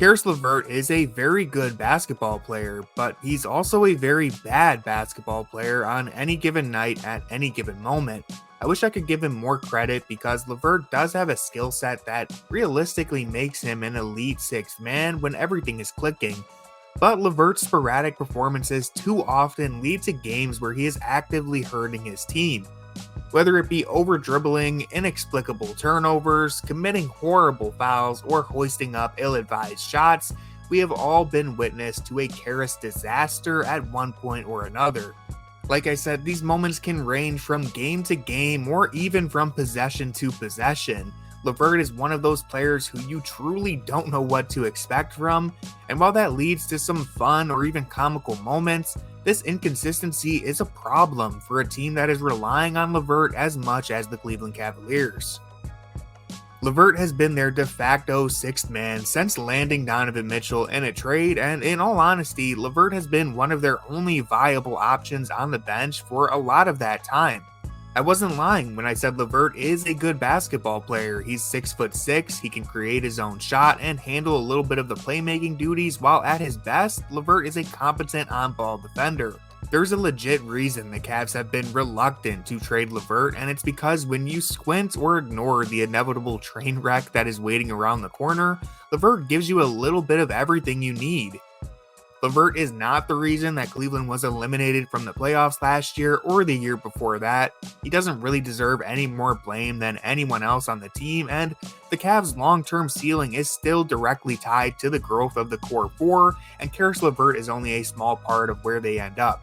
Caris LeVert is a very good basketball player, but he's also a very bad basketball player on any given night at any given moment. I wish I could give him more credit because LeVert does have a skill set that realistically makes him an elite sixth man when everything is clicking. But LeVert's sporadic performances too often lead to games where he is actively hurting his team. Whether it be over-dribbling, inexplicable turnovers, committing horrible fouls, or hoisting up ill-advised shots, we have all been witness to a Caris disaster at one point or another. Like I said, these moments can range from game to game or even from possession to possession. LeVert is one of those players who you truly don't know what to expect from, and while that leads to some fun or even comical moments, this inconsistency is a problem for a team that is relying on LeVert as much as the Cleveland Cavaliers. LeVert has been their de facto sixth man since landing Donovan Mitchell in a trade, and in all honesty, LeVert has been one of their only viable options on the bench for a lot of that time. I wasn't lying when I said LeVert is a good basketball player. He's 6'6", he can create his own shot and handle a little bit of the playmaking duties, while at his best, LeVert is a competent on-ball defender. There's a legit reason the Cavs have been reluctant to trade LeVert, and it's because when you squint or ignore the inevitable train wreck that is waiting around the corner, LeVert gives you a little bit of everything you need. LeVert is not the reason that Cleveland was eliminated from the playoffs last year or the year before that. He doesn't really deserve any more blame than anyone else on the team, and the Cavs' long-term ceiling is still directly tied to the growth of the core four, and Caris LeVert is only a small part of where they end up.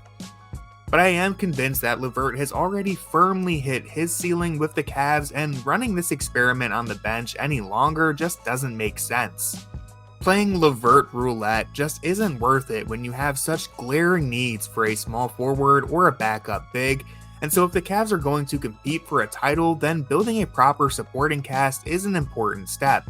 But I am convinced that LeVert has already firmly hit his ceiling with the Cavs, and running this experiment on the bench any longer just doesn't make sense. Playing LeVert roulette just isn't worth it when you have such glaring needs for a small forward or a backup big, and so if the Cavs are going to compete for a title, then building a proper supporting cast is an important step.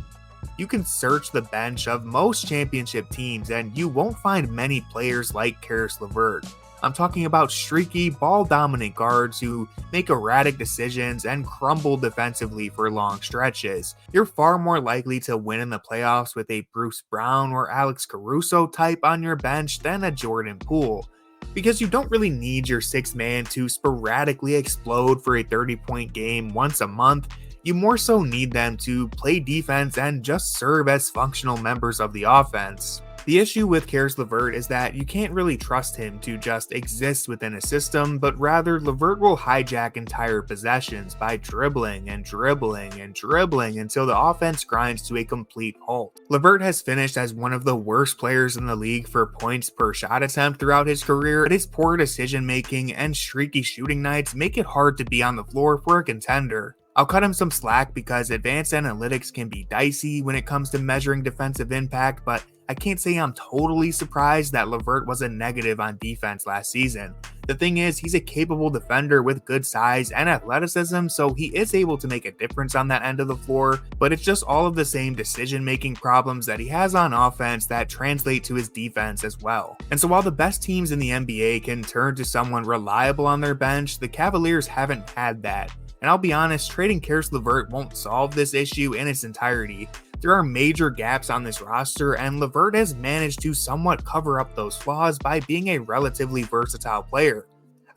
You can search the bench of most championship teams and you won't find many players like Caris LeVert. I'm talking about streaky, ball-dominant guards who make erratic decisions and crumble defensively for long stretches. You're far more likely to win in the playoffs with a Bruce Brown or Alex Caruso type on your bench than a Jordan Poole, because you don't really need your sixth man to sporadically explode for a 30-point game once a month. You more so need them to play defense and just serve as functional members of the offense. The issue with Caris LeVert is that you can't really trust him to just exist within a system, but rather LeVert will hijack entire possessions by dribbling and dribbling and dribbling until the offense grinds to a complete halt. LeVert has finished as one of the worst players in the league for points per shot attempt throughout his career, but his poor decision making and streaky shooting nights make it hard to be on the floor for a contender. I'll cut him some slack because advanced analytics can be dicey when it comes to measuring defensive impact, but I can't say I'm totally surprised that LeVert was a negative on defense last season. The thing is, he's a capable defender with good size and athleticism, so he is able to make a difference on that end of the floor, but it's just all of the same decision-making problems that he has on offense that translate to his defense as well. And so while the best teams in the NBA can turn to someone reliable on their bench, the Cavaliers haven't had that. And I'll be honest, trading Caris LeVert won't solve this issue in its entirety. There are major gaps on this roster, and LeVert has managed to somewhat cover up those flaws by being a relatively versatile player.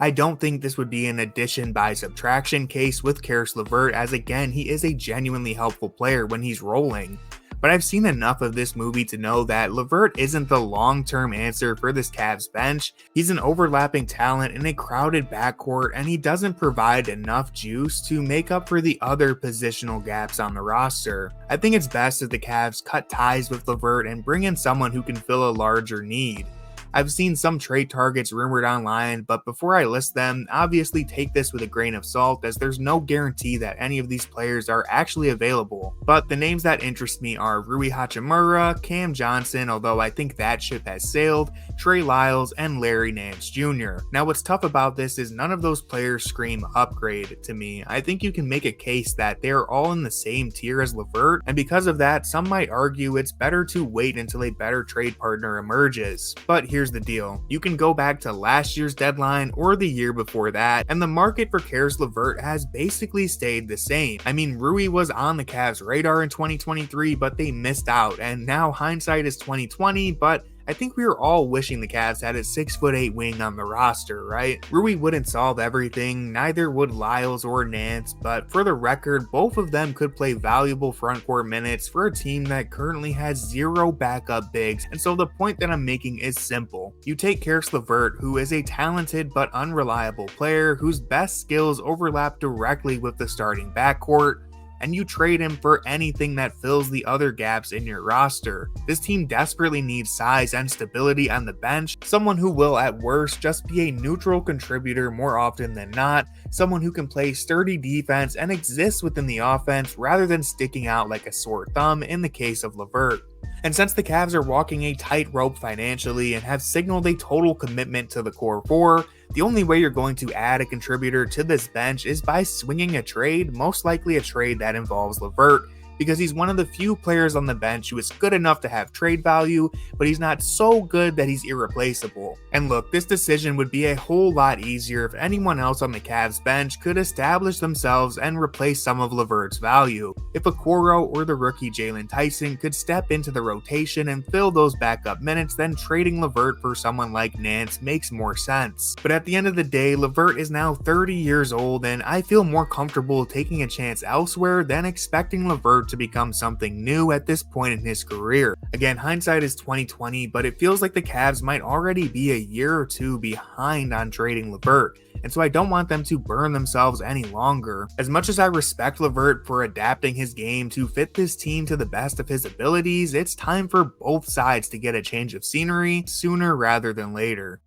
I don't think this would be an addition by subtraction case with Caris LeVert, as again, he is a genuinely helpful player when he's rolling. But I've seen enough of this movie to know that LeVert isn't the long-term answer for this Cavs bench. He's an overlapping talent in a crowded backcourt, and he doesn't provide enough juice to make up for the other positional gaps on the roster. I think it's best if the Cavs cut ties with LeVert and bring in someone who can fill a larger need. I've seen some trade targets rumored online, but before I list them, obviously take this with a grain of salt, as there's no guarantee that any of these players are actually available. But the names that interest me are Rui Hachimura, Cam Johnson, although I think that ship has sailed, Trey Lyles, and Larry Nance Jr. Now what's tough about this is none of those players scream upgrade to me. I think you can make a case that they're all in the same tier as LeVert, and because of that, some might argue it's better to wait until a better trade partner emerges. But here's here's the deal. You can go back to last year's deadline or the year before that, and the market for Caris LeVert has basically stayed the same. I mean, Rui was on the Cavs' radar in 2023, but they missed out, and now hindsight is 2020, but I think we were all wishing the Cavs had a 6'8" wing on the roster, right? Rui wouldn't solve everything, neither would Lyles or Nance, but for the record, both of them could play valuable frontcourt minutes for a team that currently has 0 backup bigs, and so the point that I'm making is simple. You take Caris LeVert, who is a talented but unreliable player whose best skills overlap directly with the starting backcourt, and you trade him for anything that fills the other gaps in your roster. This team desperately needs size and stability on the bench, someone who will at worst just be a neutral contributor more often than not, someone who can play sturdy defense and exist within the offense rather than sticking out like a sore thumb in the case of LeVert. And since the Cavs are walking a tightrope financially and have signaled a total commitment to the core four, the only way you're going to add a contributor to this bench is by swinging a trade, most likely a trade that involves LeVert, because he's one of the few players on the bench who is good enough to have trade value, but he's not so good that he's irreplaceable. And look, this decision would be a whole lot easier if anyone else on the Cavs bench could establish themselves and replace some of LeVert's value. If Okoro or the rookie Jalen Tyson could step into the rotation and fill those backup minutes, then trading LeVert for someone like Nance makes more sense. But at the end of the day, LeVert is now 30 years old, and I feel more comfortable taking a chance elsewhere than expecting LeVert to become something new at this point in his career. Again, hindsight is 2020, but it feels like the Cavs might already be a year or two behind on trading LeVert, and so I don't want them to burn themselves any longer. As much as I respect LeVert for adapting his game to fit this team to the best of his abilities, it's time for both sides to get a change of scenery sooner rather than later.